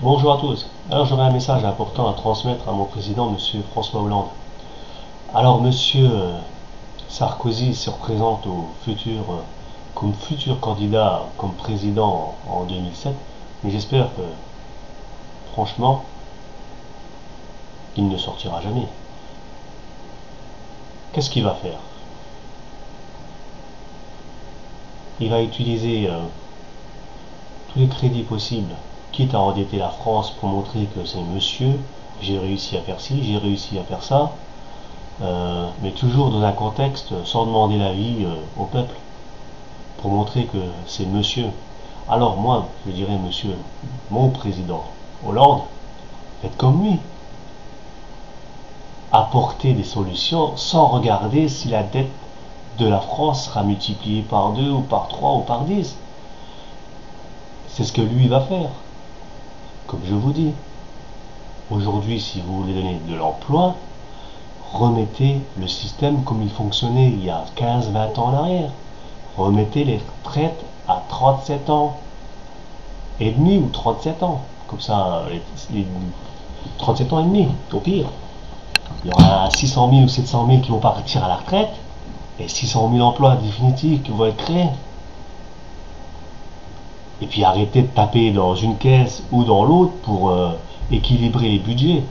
Bonjour à tous. Alors j'aurais un message important à transmettre à mon président, Monsieur François Hollande. Alors Monsieur Sarkozy se représente comme futur candidat comme président en 2007, mais j'espère que, franchement, il ne sortira jamais. Qu'est-ce qu'il va faire? Il va utiliser tous les crédits possibles, quitte à endetter la France pour montrer que c'est monsieur, j'ai réussi à faire ci, j'ai réussi à faire ça, mais toujours dans un contexte sans demander l'avis au peuple, pour montrer que c'est monsieur. Alors moi, je dirais monsieur, mon président Hollande, faites comme lui. Apportez des solutions sans regarder si la dette de la France sera multipliée par 2 ou par 3 ou par 10. C'est ce que lui va faire. Comme je vous dis, aujourd'hui, si vous voulez donner de l'emploi, remettez le système comme il fonctionnait il y a 15-20 ans en arrière. Remettez les retraites à 37 ans et demi ou 37 ans. Comme ça, les 37 ans et demi, au pire. Il y aura 600 000 ou 700 000 qui vont partir à la retraite et 600 000 emplois définitifs qui vont être créés. Et puis arrêtez de taper dans une caisse ou dans l'autre pour équilibrer les budgets.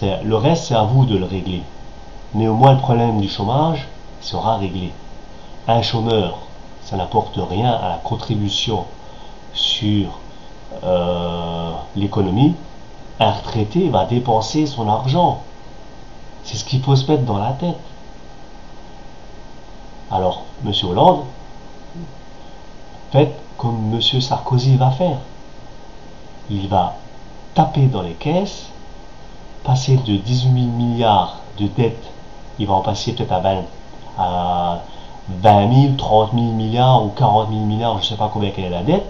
Le reste, c'est à vous de le régler. Mais au moins le problème du chômage sera réglé. Un chômeur, ça n'apporte rien à la contribution sur l'économie. Un retraité va dépenser son argent. C'est ce qu'il faut se mettre dans la tête. Alors, Monsieur Hollande, faites comme Monsieur Sarkozy va faire. Il va taper dans les caisses, passer de 18 000 milliards de dettes, il va en passer peut-être à 20 000, 30 000 milliards ou 40 000 milliards, je ne sais pas combien quelle est la dette.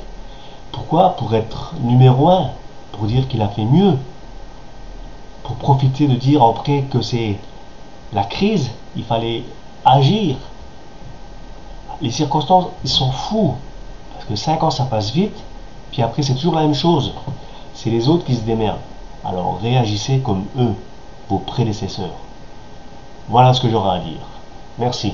Pourquoi? Pour être numéro un, pour dire qu'il a fait mieux, pour profiter de dire après que c'est la crise, il fallait agir. Les circonstances, ils sont fous, parce que 5 ans ça passe vite, puis après c'est toujours la même chose, c'est les autres qui se démerdent. Alors réagissez comme eux, vos prédécesseurs. Voilà ce que j'aurais à dire. Merci.